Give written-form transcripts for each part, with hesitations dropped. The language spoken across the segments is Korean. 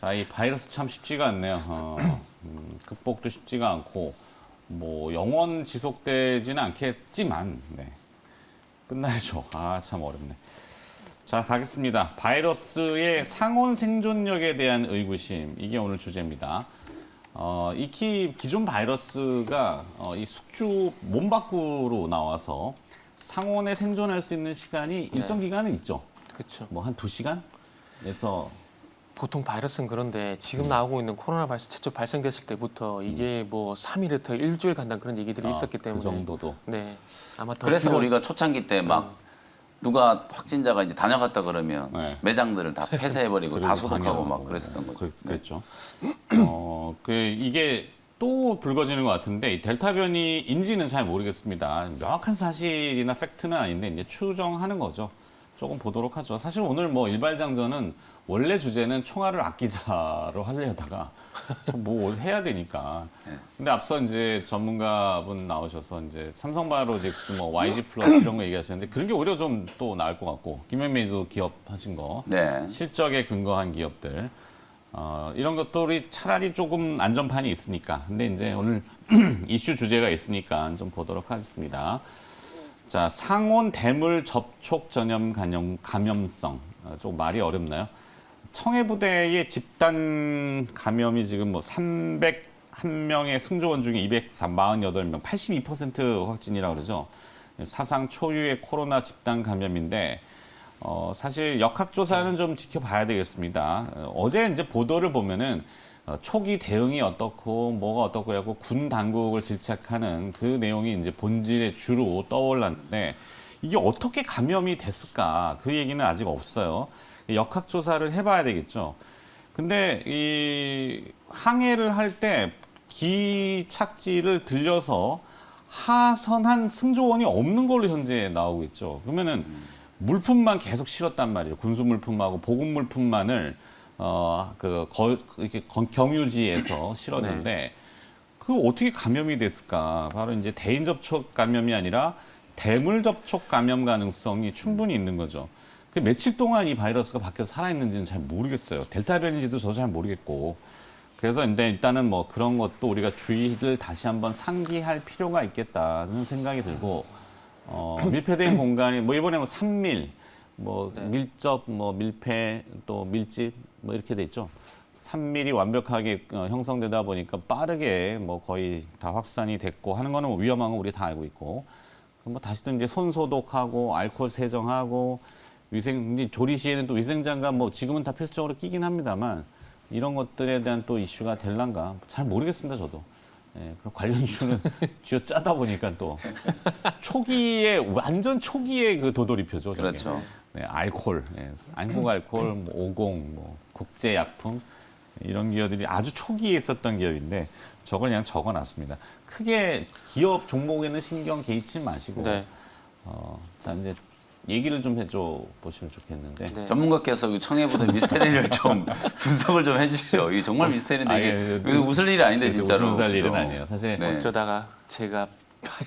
자, 이 바이러스 참 쉽지가 않네요. 극복도 쉽지가 않고 뭐 영원 지속되지는 않겠지만 네. 끝나야죠. 아, 참 어렵네. 자, 가겠습니다. 바이러스의 상온 생존력에 대한 의구심. 이게 오늘 주제입니다. 기존 바이러스가 이 숙주 몸 밖으로 나와서 상온에 생존할 수 있는 시간이 일정 기간은 있죠. 그렇죠. 뭐 한 2시간에서 보통 바이러스는 그런데 지금 나오고 있는 코로나 바이러스 최초 발생됐을 때부터 이게 뭐 3일부터 일주일 간다는 그런 얘기들이 있었기 때문에 그 정도도. 네. 아마 더 그래서 길어- 우리가 초창기 때 막 누가 확진자가 이제 다녀갔다 그러면 네. 매장들을 다 폐쇄해버리고 다 그리고 소독하고 막 방역하고. 그랬었던 거죠. 그랬죠. 이게 또 불거지는 것 같은데 이 델타 변이인지는 잘 모르겠습니다. 명확한 사실이나 팩트는 아닌데 이제 추정하는 거죠. 조금 보도록 하죠. 사실 오늘 뭐 일발장전은 원래 주제는 총알을 아끼자로 하려다가 뭐 해야 되니까. 근데 앞서 이제 전문가분 나오셔서 이제 삼성바이오로직스 뭐 YG 플러스 이런 거 얘기하셨는데 그런 게 오히려 좀 또 나을 것 같고 김현민도 기업 하신 거 네. 실적에 근거한 기업들 이런 것들이 차라리 조금 안전판이 있으니까. 근데 이제 오늘 이슈 주제가 있으니까 좀 보도록 하겠습니다. 자, 상온 대물 접촉 전염 감염성. 좀 말이 어렵나요? 청해부대의 집단 감염이 지금 뭐 301명의 승조원 중에 248명, 82% 확진이라고 그러죠. 사상 초유의 코로나 집단 감염인데 사실 역학조사는 좀 지켜봐야 되겠습니다. 어제 이제 보도를 보면은 초기 대응이 어떻고 뭐가 어떻고 하고 군 당국을 질책하는 그 내용이 이제 본질의 주로 떠올랐는데 이게 어떻게 감염이 됐을까 그 얘기는 아직 없어요. 역학조사를 해봐야 되겠죠. 근데 이 항해를 할 때 기착지를 들려서 하선한 승조원이 없는 걸로 현재 나오고 있죠. 그러면은 물품만 계속 실었단 말이에요. 군수 물품하고 보급 물품만을 이렇게 경유지에서 실었는데 그 어떻게 감염이 됐을까? 바로 이제 대인 접촉 감염이 아니라 대물 접촉 감염 가능성이 충분히 있는 거죠. 그 며칠 동안 이 바이러스가 밖에서 살아있는지는 잘 모르겠어요. 델타 변인지도 저도 잘 모르겠고. 그래서 근데 일단은 뭐 그런 것도 우리가 주의를 다시 한번 상기할 필요가 있겠다는 생각이 들고 밀폐된 공간이 뭐 이번에 뭐 산밀, 뭐 밀접, 뭐 밀폐, 또 밀집 뭐 이렇게 돼 있죠. 산밀이 완벽하게 형성되다 보니까 빠르게 뭐 거의 다 확산이 됐고 하는 거는 뭐 위험한 거 우리 다 알고 있고. 뭐 다시 또 이제 손 소독하고 알코올 세정하고 조리 시에는 또 위생장갑 뭐 지금은 다 필수적으로 끼긴 합니다만 이런 것들에 대한 또 이슈가 될란가 잘 모르겠습니다 저도. 예, 그럼 관련 이슈는 쥐어 짜다 보니까 또 완전 초기에 그 도돌이표죠. 저게. 그렇죠. 네, 알코올, 한국 알코올, 뭐 50, 뭐 국제약품 이런 기업들이 아주 초기에 있었던 기업인데 저걸 그냥 적어놨습니다. 크게 기업 종목에는 신경 개의치 마시고 네. 자 이제 얘기를 좀 해줘 보시면 좋겠는데. 네. 전문가께서 그 청해부대 미스테리를 좀 분석을 좀 해주시죠. 이게 정말 미스테리인데 이게 웃을 일이 아닌데 진짜로. 웃을 일은 그죠? 아니에요. 사실 네. 어쩌다가 제가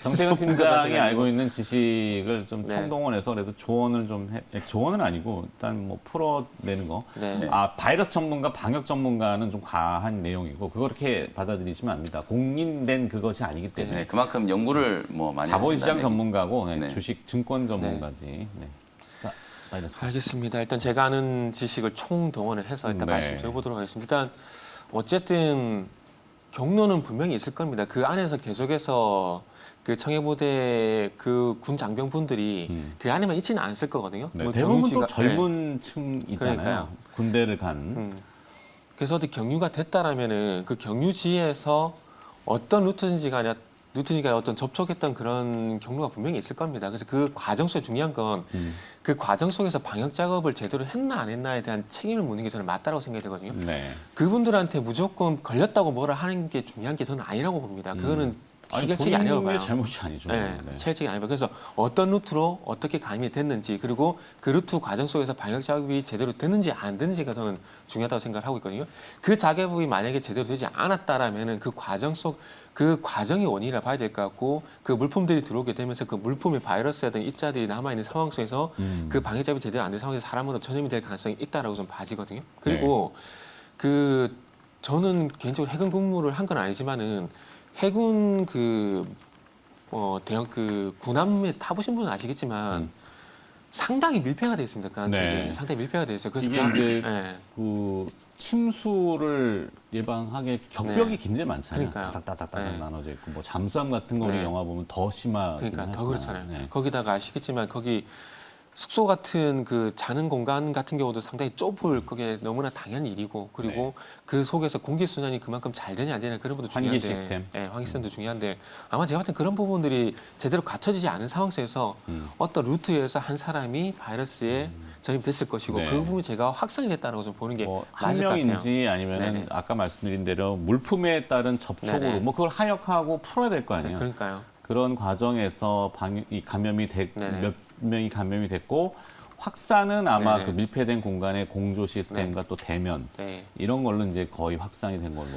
정태근 팀장이 알고 있는 지식을 좀 네. 총동원해서 그래도 조언을 좀 조언은 아니고 일단 뭐 풀어내는 거. 네. 바이러스 전문가, 방역 전문가는 좀 과한 내용이고 그렇게 받아들이시면 안 됩니다. 공인된 그것이 아니기 때문에. 네, 그만큼 연구를 뭐 많이 자본시장 하신다는 전문가고 네. 주식, 증권 전문가지. 네. 자, 바이러스. 알겠습니다. 일단 제가 아는 지식을 총동원을 해서 일단 네. 말씀 드려보도록 하겠습니다. 일단 어쨌든 경로는 분명히 있을 겁니다. 그 안에서 계속해서 그 청해부대 그 군 장병분들이 그 안에만 있지는 않을 거거든요. 네, 뭐 대부분 또 경유지가- 젊은 층 있잖아요. 그러니까요. 군대를 간. 그래서 어디 경유가 됐다라면은 그 경유지에서 어떤 루트인지가 어떤 접촉했던 그런 경로가 분명히 있을 겁니다. 그래서 그 과정 속에 중요한 건 그 과정 속에서 방역 작업을 제대로 했나 안 했나에 대한 책임을 묻는 게 저는 맞다고 생각이 되거든요. 네. 그분들한테 무조건 걸렸다고 뭐라 하는 게 중요한 게 저는 아니라고 봅니다. 그거는 해결책이 아니라고 봐요. 본인의 잘못이 아니죠. 네, 해결책이 아니고 그래서 어떤 루트로 어떻게 감염이 됐는지 그리고 그 루트 과정 속에서 방역 작업이 제대로 됐는지 안 됐는지가 저는 중요하다고 생각을 하고 있거든요. 그 작업이 만약에 제대로 되지 않았다라면은 그 과정이 원인이라 봐야 될 것 같고 그 물품들이 들어오게 되면서 그 물품의 바이러스라든 입자들이 남아 있는 상황 속에서 그 방역 작업이 제대로 안 된 상황에서 사람으로 전염이 될 가능성이 있다라고 좀 봐지거든요. 그리고 저는 개인적으로 해군 근무를 한 건 아니지만은 해군 대형 군함에 타보신 분은 아시겠지만 상당히 밀폐가 되어 있습니다. 그 안쪽에 네. 상당히 밀폐가 되어 있어요. 그래서 이게 이제 네. 그 침수를 예방하게 격벽이 네. 굉장히 많잖아요. 그러니까요. 따닥따닥 네. 나눠져 있고 뭐 잠수함 같은 거 우리 네. 영화 보면 더 심하긴 그러니까 하지만 더 그렇잖아요. 네. 거기다가 아시겠지만 거기 숙소 같은 자는 공간 같은 경우도 상당히 좁을 그게 너무나 당연한 일이고 그리고 그 속에서 공기 순환이 그만큼 잘 되냐 안 되냐 그런 것도 환기 중요한데 시스템. 네, 환기 시스템도 중요한데 아마 제가 봤을 때 그런 부분들이 제대로 갖춰지지 않은 상황 속에서 어떤 루트에서 한 사람이 바이러스에 전염됐을 것이고 네. 그 부분이 제가 확산이 됐다라고 좀 보는 게 뭐 한 맞을 것 같아요. 명인지 아니면 네네. 아까 말씀드린 대로 물품에 따른 접촉으로 네네. 뭐 그걸 하역하고 풀어야 될 거 아니에요. 그러니까요. 그런 과정에서 이 감염이 네네. 몇 명이 감염이 됐고 확산은 아마 네네. 그 밀폐된 공간의 공조 시스템과 또 대면 네. 이런 걸로 이제 거의 확산이 된 걸로.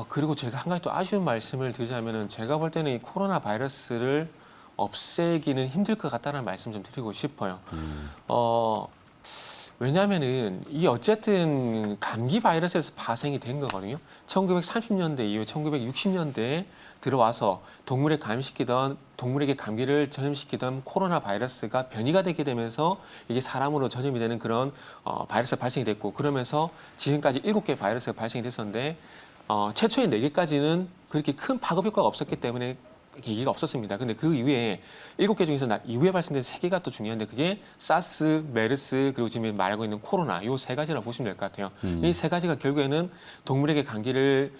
그리고 제가 한 가지 또 아쉬운 말씀을 드리자면은 제가 볼 때는 이 코로나 바이러스를 없애기는 힘들 것 같다는 말씀 좀 드리고 싶어요. 왜냐하면은 이게 어쨌든 감기 바이러스에서 파생이 된 거거든요. 1930년대 이후 1960년대에 들어와서 동물에 감염시키던 동물에게 감기를 전염시키던 코로나 바이러스가 변이가 되게 되면서 이게 사람으로 전염이 되는 그런 바이러스가 발생이 됐고 그러면서 지금까지 7개 바이러스가 발생이 됐었는데 최초의 4개까지는 그렇게 큰 파급 효과가 없었기 때문에 얘기가 없었습니다. 근데 그 이후에 7개 중에서 이후에 발생된 3개가 또 중요한데 그게 사스, 메르스 그리고 지금 말하고 있는 코로나 요 3가지라고 보시면 될 것 같아요. 이 3가지가 결국에는 동물에게 감기를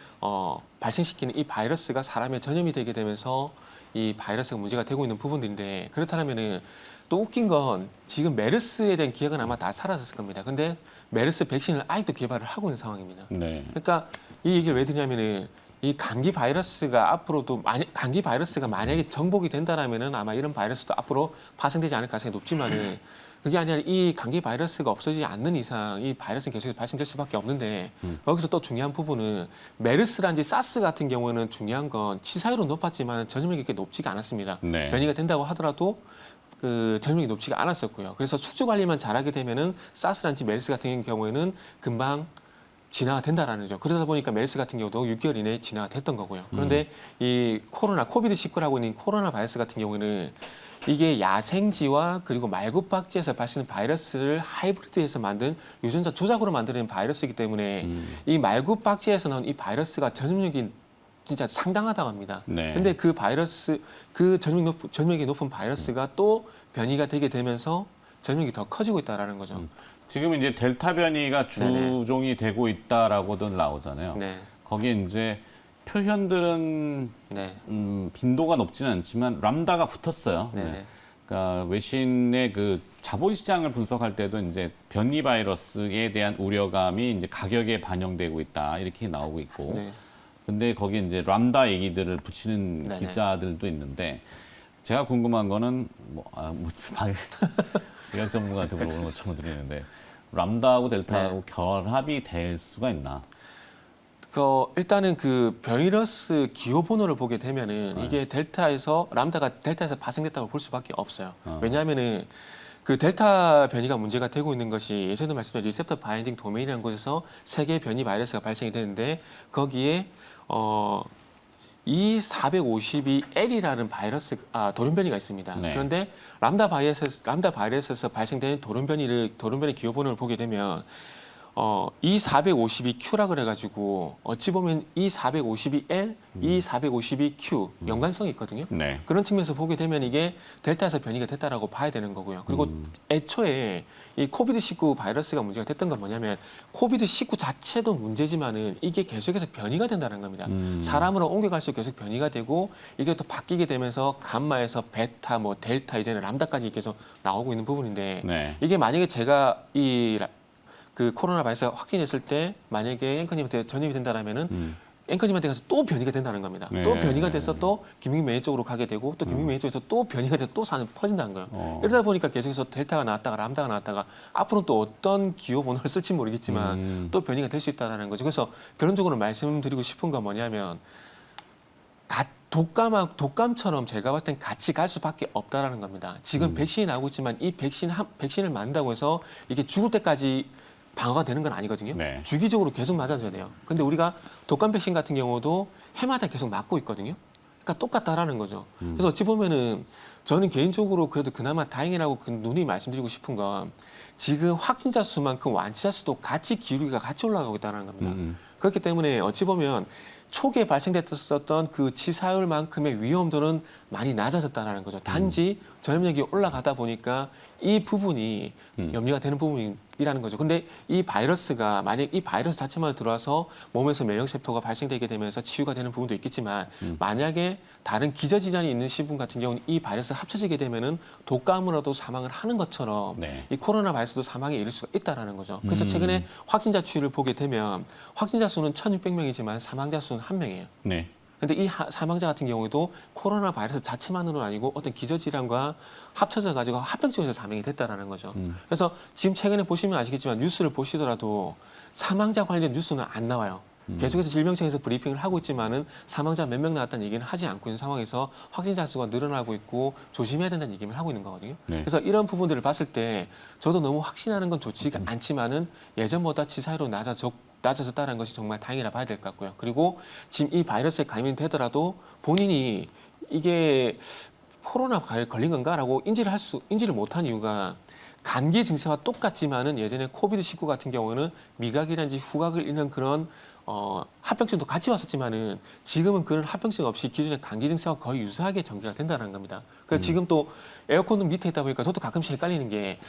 발생시키는 이 바이러스가 사람에 전염이 되게 되면서 이 바이러스가 문제가 되고 있는 부분들인데 그렇다면은 또 웃긴 건 지금 메르스에 대한 기억은 아마 다 사라졌을 겁니다. 근데 메르스 백신을 아직도 개발을 하고 있는 상황입니다. 네. 그러니까 이 얘기를 왜 드냐면은 이 감기 바이러스가 앞으로도 감기 바이러스가 만약에 정복이 된다라면은 아마 이런 바이러스도 앞으로 파생되지 않을 가능성이 높지만은 그게 아니라 이 감기 바이러스가 없어지지 않는 이상 이 바이러스는 계속 발생될 수밖에 없는데 여기서 또 중요한 부분은 메르스란지 사스 같은 경우는 중요한 건 치사율은 높았지만 전염력이 그렇게 높지가 않았습니다. 네. 변이가 된다고 하더라도 그 전염력이 높지가 않았었고요. 그래서 숙주 관리만 잘하게 되면은 사스란지 메르스 같은 경우에는 금방 진화가 된다라는 거죠. 그러다 보니까 메르스 같은 경우도 6개월 이내에 진화가 됐던 거고요. 그런데 이 코비드-19라고 있는 코로나 바이러스 같은 경우는 이게 야생지와 그리고 말굽박지에서 발생하는 바이러스를 하이브리드해서 만든 유전자 조작으로 만드는 바이러스이기 때문에 이 말굽박지에서 나온 이 바이러스가 전염력이 진짜 상당하다고 합니다. 네. 근데 그 바이러스, 전염력이 높은 바이러스가 또 변이가 되게 되면서 전염력이 더 커지고 있다라는 거죠. 지금 이제 델타 변이가 주종이 되고 있다라고들 나오잖아요. 네. 거기에 이제 표현들은 네. 빈도가 높지는 않지만 람다가 붙었어요. 네네. 네. 그러니까 외신의 그 자본시장을 분석할 때도 이제 변이 바이러스에 대한 우려감이 이제 가격에 반영되고 있다 이렇게 나오고 있고. 네. 근데 거기에 이제 람다 얘기들을 붙이는 네네. 기자들도 있는데 제가 궁금한 거는 의학 전문가한테 물어보는 것처럼 드리는데 람다하고 델타하고 결합이 될 수가 있나? 일단은 그 바이러스 기호 번호를 보게 되면은 이게 람다가 델타에서 파생됐다고 볼 수밖에 없어요. 왜냐하면은 그 델타 변이가 문제가 되고 있는 것이 예전에 말씀드린 리셉터 바인딩 도메인이라는 곳에서 3개의 변이 바이러스가 발생이 되는데 거기에 E452L이라는 돌연변이가 있습니다. 네. 그런데 람다 바이러스에서 발생되는 돌연변이 기호 번호를 보게 되면 E452Q라 그래가지고 어찌 보면 E452L, E452Q 연관성이 있거든요. 네. 그런 측면에서 보게 되면 이게 델타에서 변이가 됐다라고 봐야 되는 거고요. 그리고 애초에 이 코비드-19 바이러스가 문제가 됐던 건 뭐냐면 코비드-19 자체도 문제지만은 이게 계속해서 변이가 된다는 겁니다. 사람으로 옮겨갈수록 계속 변이가 되고 이게 또 바뀌게 되면서 감마에서 베타, 뭐 델타, 이제는 람다까지 계속 나오고 있는 부분인데 네. 이게 만약에 제가 그 코로나 바이러스가 확진했을 때 만약에 앵커님한테 전염이 된다라면은 앵커님한테 가서 또 변이가 된다는 겁니다. 네. 또 변이가 돼서 또 김용민 쪽으로 가게 되고 또 김용민 쪽에서 또 변이가 돼서 또 퍼진다는 거예요. 이러다 보니까 계속해서 델타가 나왔다가 람다가 나왔다가 앞으로 또 어떤 기호 번호를 쓸지 모르겠지만 또 변이가 될 수 있다는 거죠. 그래서 결론적으로 말씀드리고 싶은 건 뭐냐면 독감처럼 제가 봤을 땐 같이 갈 수밖에 없다라는 겁니다. 지금 백신이 나오고 있지만 이 백신을 만든다고 해서 이게 죽을 때까지 방어가 되는 건 아니거든요. 네. 주기적으로 계속 맞아줘야 돼요. 근데 우리가 독감 백신 같은 경우도 해마다 계속 맞고 있거든요. 그러니까 똑같다라는 거죠. 그래서 어찌 보면은 저는 개인적으로 그래도 그나마 다행이라고 눈이 말씀드리고 싶은 건 지금 확진자 수만큼 완치자 수도 같이 기울기가 같이 올라가고 있다는 겁니다. 그렇기 때문에 어찌 보면 초기에 발생됐었던 그 치사율만큼의 위험도는 많이 낮아졌다는 거죠. 단지 전염력이 올라가다 보니까 이 부분이 염려가 되는 부분이라는 거죠. 근데 이 바이러스가 만약 이 바이러스 자체만 들어와서 몸에서 면역 세포가 발생되게 되면서 치유가 되는 부분도 있겠지만 만약에 다른 기저질환이 있는 시분 같은 경우는 이 바이러스가 합쳐지게 되면은 독감으로도 사망을 하는 것처럼 네. 이 코로나 바이러스도 사망에 이를 수가 있다라는 거죠. 그래서 최근에 확진자 추이를 보게 되면 확진자 수는 1,600명이지만 사망자 수는 1명이에요. 네. 근데 이 사망자 같은 경우도 코로나 바이러스 자체만으로는 아니고 어떤 기저질환과 합쳐져 가지고 합병증에서 사망이 됐다라는 거죠. 그래서 지금 최근에 보시면 아시겠지만 뉴스를 보시더라도 사망자 관련 뉴스는 안 나와요. 계속해서 질병청에서 브리핑을 하고 있지만은 사망자 몇 명 나왔다는 얘기는 하지 않고 있는 상황에서 확진자 수가 늘어나고 있고 조심해야 된다는 얘기를 하고 있는 거거든요. 네. 그래서 이런 부분들을 봤을 때 저도 너무 확신하는 건 좋지가 않지만은 예전보다 치사율은 낮아졌다는 것이 정말 다행이라 봐야 될 것 같고요. 그리고 지금 이 바이러스에 감염이 되더라도 본인이 이게 코로나 걸린 건가라고 인지를 못한 이유가 감기 증세와 똑같지만은 예전에 코비드19 같은 경우는 미각이라든지 후각을 잃는 그런 합병증도 같이 왔었지만은 지금은 그런 합병증 없이 기존의 감기 증세와 거의 유사하게 전개가 된다는 겁니다. 그래서 지금 또 에어컨은 밑에 있다 보니까 저도 가끔씩 헷갈리는 게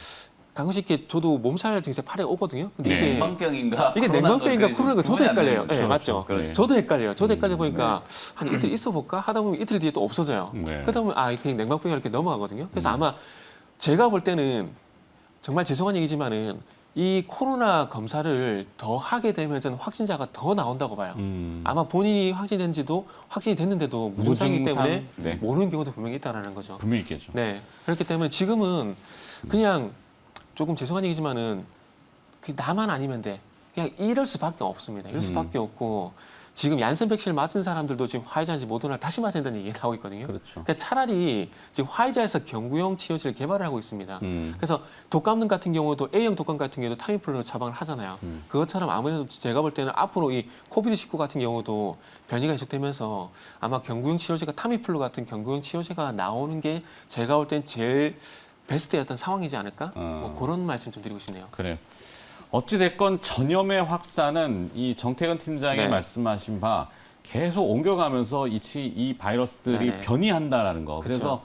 가끔씩 이렇게 저도 몸살 증세 팔에 오거든요. 근데 네. 이게 냉방병인가? 냉방병인가 코로나인가 저도 헷갈려요. 그렇죠, 네, 맞죠? 그렇죠. 저도 헷갈려요. 저도 헷갈려 보니까 한 이틀 있어 볼까 하다 보면 이틀 뒤에 또 없어져요. 네. 그러다 보면 그냥 냉방병이 이렇게 넘어가거든요. 그래서 아마 제가 볼 때는 정말 죄송한 얘기지만은 이 코로나 검사를 더 하게 되면 저는 확진자가 더 나온다고 봐요. 아마 본인이 확진이 됐는데도 무증상이기 무증상? 때문에 네. 모르는 경우도 분명히 있다라는 거죠. 분명히 있겠죠. 네. 그렇기 때문에 지금은 그냥 조금 죄송한 얘기지만은 그 나만 아니면 돼. 그냥 이럴 수밖에 없습니다. 이럴 수밖에 없고 지금 얀센 백신을 맞은 사람들도 지금 화이자인지 모더나를 다시 맞아야 된다는 얘기가 나오고 있거든요. 그렇죠. 그러니까 차라리 지금 화이자에서 경구용 치료제를 개발을 하고 있습니다. 그래서 독감 같은 경우도 A형 독감 같은 경우도 타미플루로 처방을 하잖아요. 그것처럼 아무래도 제가 볼 때는 앞으로 이 코비드19 같은 경우도 변이가 계속되면서 아마 경구용 치료제가 타미플루 같은 경구용 치료제가 나오는 게 제가 볼 땐 제일 베스트였던 상황이지 않을까? 뭐 그런 말씀 좀 드리고 싶네요. 그래요. 어찌됐건 전염의 확산은 이 정태근 팀장이 네. 말씀하신 바 계속 옮겨가면서 이 바이러스들이 네. 변이한다라는 거. 그래서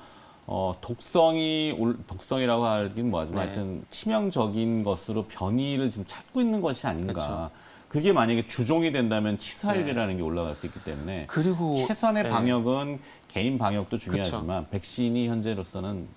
독성이라고 하긴 뭐하지만 네. 하여튼 치명적인 것으로 변이를 지금 찾고 있는 것이 아닌가. 그렇죠. 그게 만약에 주종이 된다면 치사율이라는 게 올라갈 수 있기 때문에 그리고 최선의 네. 방역은 개인 방역도 중요하지만 백신이 현재로서는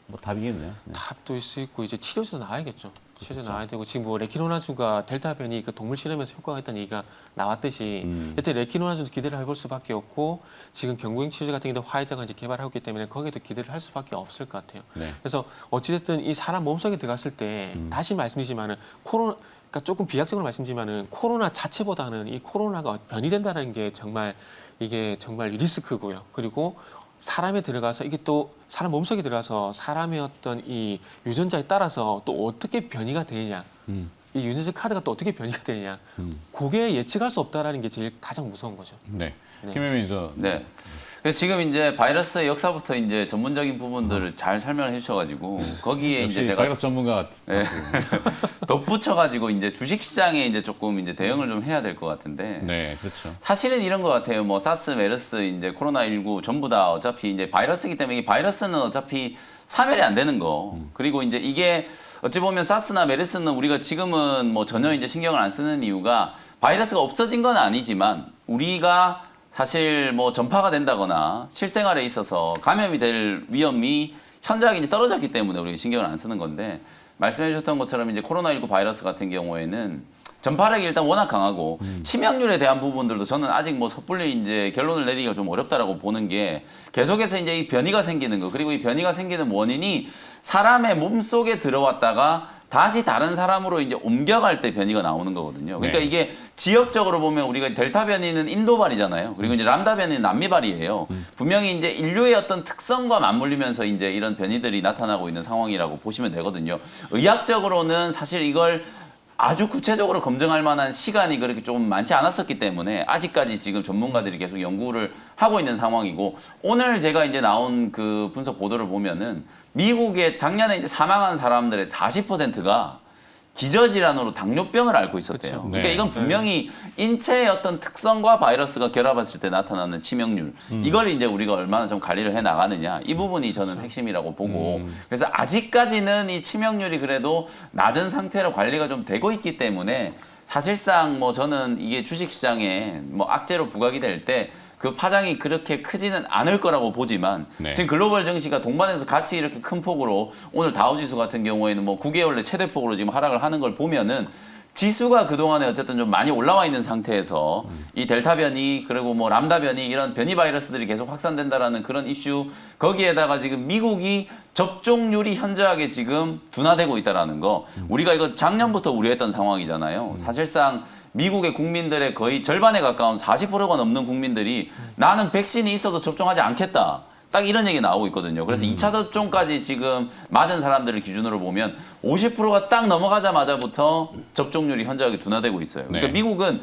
뭐 답이겠네요. 네. 답도 있을 수 있고 이제 치료제도 나와야겠죠. 치료제 나와야 되고 지금 뭐 레키노나주가 델타 변이 그 동물 실험에서 효과가 있다는 얘기가 나왔듯이 여튼 레키노나주도 기대를 해볼 수밖에 없고 지금 경구용 치료제 같은 경우도 화이자가 이제 개발하고 있기 때문에 거기에도 기대를 할 수밖에 없을 것 같아요. 네. 그래서 어찌됐든 이 사람 몸속에 들어갔을 때 다시 말씀드리지만은 그러니까 조금 비약적으로 말씀드리지만은 코로나 자체보다는 이 코로나가 변이된다는 게 정말 이게 정말 리스크고요. 그리고 사람에 들어가서 이게 또 사람 몸속에 들어가서 사람의 어떤 이 유전자에 따라서 또 어떻게 변이가 되느냐, 이 유전자 카드가 또 어떻게 변이가 되느냐, 그게 예측할 수 없다라는 게 제일 가장 무서운 거죠. 네. 네. 김혜민 매니저. 네. 그래서 지금 이제 바이러스의 역사부터 이제 전문적인 부분들을 잘 설명을 해주셔가지고 거기에 역시 이제 제가 바이러스 전문가 같은. 네. 덧붙여가지고 이제 주식시장에 이제 조금 이제 대응을 좀 해야 될 것 같은데. 네, 그렇죠. 사실은 이런 것 같아요. 뭐 사스, 메르스, 이제 코로나19 전부 다 어차피 이제 바이러스이기 때문에 이 바이러스는 어차피 사멸이 안 되는 거. 그리고 이제 이게 어찌 보면 사스나 메르스는 우리가 지금은 뭐 전혀 이제 신경을 안 쓰는 이유가 바이러스가 없어진 건 아니지만 우리가 사실 뭐 전파가 된다거나 실생활에 있어서 감염이 될 위험이 현저하게 이제 떨어졌기 때문에 우리가 신경을 안 쓰는 건데 말씀해 주셨던 것처럼 이제 코로나19 바이러스 같은 경우에는 전파력이 일단 워낙 강하고 치명률에 대한 부분들도 저는 아직 뭐 섣불리 이제 결론을 내리기가 좀 어렵다라고 보는 게 계속해서 이제 이 변이가 생기는 거 그리고 이 변이가 생기는 원인이 사람의 몸 속에 들어왔다가 다시 다른 사람으로 이제 옮겨갈 때 변이가 나오는 거거든요. 그러니까 네. 이게 지역적으로 보면 우리가 델타 변이는 인도발이잖아요. 그리고 이제 람다 변이는 남미발이에요. 분명히 이제 인류의 어떤 특성과 맞물리면서 이제 이런 변이들이 나타나고 있는 상황이라고 보시면 되거든요. 의학적으로는 사실 이걸 아주 구체적으로 검증할 만한 시간이 그렇게 좀 많지 않았었기 때문에 아직까지 지금 전문가들이 계속 연구를 하고 있는 상황이고, 오늘 제가 이제 나온 그 분석 보도를 보면은 미국의 작년에 이제 사망한 사람들의 40%가 기저질환으로 당뇨병을 앓고 있었대요. 그렇죠. 그러니까 네. 이건 분명히 인체의 어떤 특성과 바이러스가 결합했을 때 나타나는 치명률, 이걸 이제 우리가 얼마나 좀 관리를 해 나가느냐, 이 부분이 저는 핵심이라고 보고, 그래서 아직까지는 이 치명률이 그래도 낮은 상태로 관리가 좀 되고 있기 때문에 사실상 뭐 저는 이게 주식시장에 뭐 악재로 부각이 될 때 그 파장이 그렇게 크지는 않을 거라고 보지만, 네. 지금 글로벌 증시가 동반해서 같이 이렇게 큰 폭으로, 오늘 다우지수 같은 경우에는 뭐 9개월 내 최대 폭으로 지금 하락을 하는 걸 보면은 지수가 그동안에 어쨌든 좀 많이 올라와 있는 상태에서 이 델타 변이, 그리고 뭐 람다 변이, 이런 변이 바이러스들이 계속 확산된다라는 그런 이슈, 거기에다가 지금 미국이 접종률이 현저하게 지금 둔화되고 있다라는 거, 우리가 이거 작년부터 우려했던 상황이잖아요. 사실상 미국의 국민들의 거의 절반에 가까운 40%가 넘는 국민들이 나는 백신이 있어도 접종하지 않겠다, 딱 이런 얘기 나오고 있거든요. 그래서 2차 접종까지 지금 맞은 사람들을 기준으로 보면 50%가 딱 넘어가자마자부터 접종률이 현저하게 둔화되고 있어요. 그러니까 네. 미국은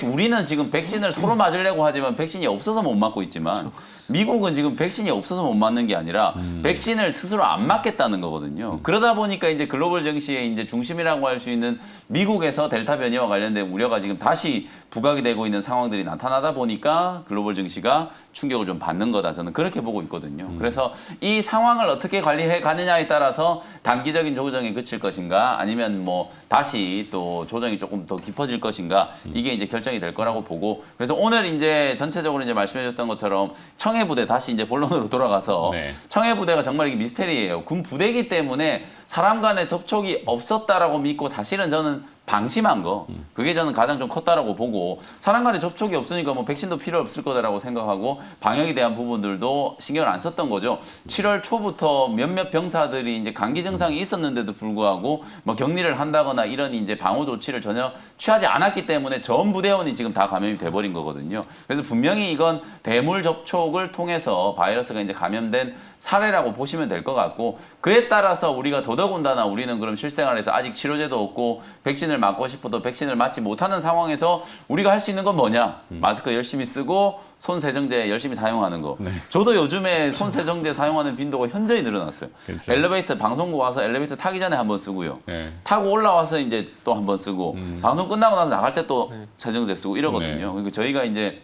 우리는 지금 백신을 서로 맞으려고 하지만 백신이 없어서 못 맞고 있지만, 미국은 지금 백신이 없어서 못 맞는 게 아니라 백신을 스스로 안 맞겠다는 거거든요. 그러다 보니까 이제 글로벌 증시의 이제 중심이라고 할 수 있는 미국에서 델타 변이와 관련된 우려가 지금 다시 부각이 되고 있는 상황들이 나타나다 보니까 글로벌 증시가 충격을 좀 받는 거다, 저는 그렇게 보고 있거든요. 그래서 이 상황을 어떻게 관리해 가느냐에 따라서 단기적인 조정에 그칠 것인가, 아니면 뭐 다시 또 조정이 조금 더 깊어질 것인가, 이게 이제 결정이 될 거라고 보고, 그래서 오늘 이제 전체적으로 이제 말씀해 주셨던 것처럼 청해부대, 다시 이제 본론으로 돌아가서 네. 청해부대가 정말 이게 미스테리예요. 군 부대이기 때문에 사람 간의 접촉이 없었다라고 믿고, 사실은 저는 방심한 거, 그게 저는 가장 좀 컸다라고 보고, 사람 간의 접촉이 없으니까 뭐 백신도 필요 없을 거다라고 생각하고 방역에 대한 부분들도 신경을 안 썼던 거죠. 7월 초부터 몇몇 병사들이 이제 감기 증상이 있었는데도 불구하고 뭐 격리를 한다거나 이런 이제 방호 조치를 전혀 취하지 않았기 때문에 전 부대원이 지금 다 감염이 돼버린 거거든요. 그래서 분명히 이건 대물 접촉을 통해서 바이러스가 이제 감염된 사례라고 보시면 될 것 같고, 그에 따라서 우리가 더더군다나 우리는 그럼 실생활에서 아직 치료제도 없고 백신을 맞고 싶어도 백신을 맞지 못하는 상황에서 우리가 할 수 있는 건 뭐냐? 마스크 열심히 쓰고 손 세정제 열심히 사용하는 거. 저도 요즘에 손 세정제 사용하는 빈도가 현저히 늘어났어요. 그렇죠. 엘리베이터, 방송국 와서 엘리베이터 타기 전에 한번 쓰고요. 네. 타고 올라와서 이제 또 한번 쓰고, 방송 끝나고 나서 나갈 때 또 세정제 쓰고 이러거든요. 네. 그러니까 저희가 이제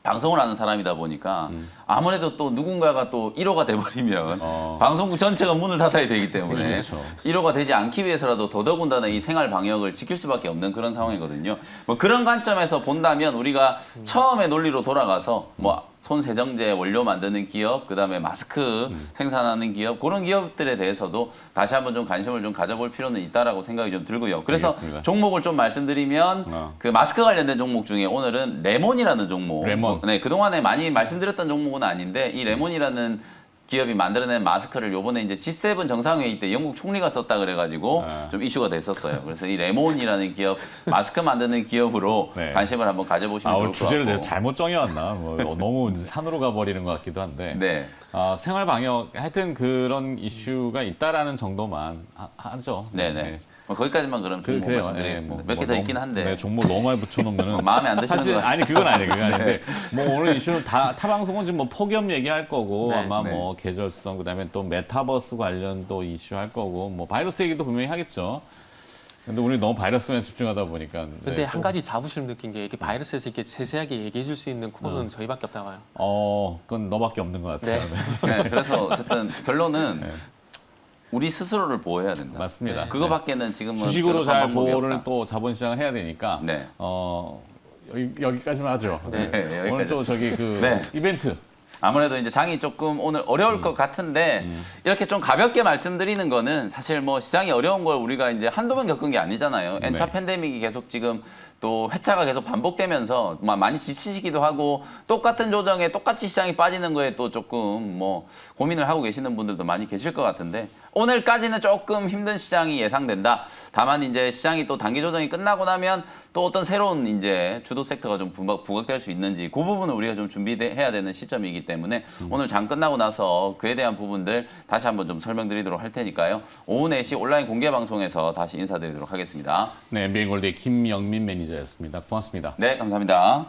방송을 하는 사람이다 보니까 아무래도 또 누군가가 또 1호가 돼버리면 방송국 전체가 문을 닫아야 되기 때문에 그렇죠. 1호가 되지 않기 위해서라도 더더군다나 이 생활 방역을 지킬 수밖에 없는 그런 상황이거든요. 뭐 그런 관점에서 본다면 우리가 처음에 논리로 돌아가서 뭐 손 세정제 원료 만드는 기업, 그다음에 마스크 생산하는 기업, 그런 기업들에 대해서도 다시 한번 좀 관심을 좀 가져볼 필요는 있다라고 생각이 좀 들고요. 그래서 알겠습니다. 종목을 좀 말씀드리면 그 마스크 관련된 종목 중에 오늘은 레몬이라는 종목. 레몬. 네, 그동안에 많이 말씀드렸던 종목은 아닌데, 이 레몬이라는 기업이 만들어낸 마스크를 요번에 이제 G7 정상회의 때 영국 총리가 썼다 그래가지고 좀 이슈가 됐었어요. 그래서 이 레몬이라는 기업, 마스크 만드는 기업으로 네. 관심을 한번 가져보시면 오늘 좋을 것 주제를 같고. 내가 잘못 정해왔나? 뭐 너무 산으로 가버리는 것 같기도 한데. 네. 생활 방역, 하여튼 그런 이슈가 있다라는 정도만 하죠. 네네. 뭐 거기까지만 그럼 종목 그래요. 말씀드리겠습니다. 몇 개 더 있긴 한데. 네, 종목 너무 많이 붙여놓으면 마음에 안 드시는 사실 것 같아요. 아니 그건 아니에요. 그건 아닌데 뭐 오늘 이슈는 타 방송은 지금 뭐 폭염 얘기할 거고, 네, 아마 네. 뭐 계절성, 그다음에 또 메타버스 관련 또 이슈 할 거고, 뭐 바이러스 얘기도 분명히 하겠죠. 근데 우리 너무 바이러스만 집중하다 보니까. 근데 네, 한 좀, 가지 자부심 느낀 게 이렇게 바이러스에서 이렇게 세세하게 얘기해 줄 수 있는 코너는 저희밖에 없다고 봐요. 그건 너밖에 없는 것 같아요. 네. 네, 그래서 어쨌든 결론은 우리 스스로를 보호해야 된다. 맞습니다. 그거밖에는 지금은 주식으로 뾰족한 잘 방법이 보호를 없다. 또 자본시장을 해야 되니까. 네. 여기까지만 하죠. 네, 여기까지. 오늘 또 저기 그 네. 이벤트. 아무래도 이제 장이 조금 오늘 어려울 것 같은데, 이렇게 좀 가볍게 말씀드리는 거는 사실 뭐 시장이 어려운 걸 우리가 이제 한두 번 겪은 게 아니잖아요. N차 네. 팬데믹이 계속 지금 또 회차가 계속 반복되면서 많이 지치시기도 하고, 똑같은 조정에 똑같이 시장이 빠지는 거에 또 조금 뭐 고민을 하고 계시는 분들도 많이 계실 것 같은데, 오늘까지는 조금 힘든 시장이 예상된다. 다만 이제 시장이 또 단기 조정이 끝나고 나면 또 어떤 새로운 이제 주도 섹터가 좀 부각될 수 있는지 그 부분을 우리가 좀 준비해야 되는 시점이기 때문에 오늘 장 끝나고 나서 그에 대한 부분들 다시 한번 좀 설명드리도록 할 테니까요. 오후 4시 온라인 공개 방송에서 다시 인사드리도록 하겠습니다. 네, MBN골드의 김영민 매니저였습니다. 고맙습니다. 네, 감사합니다.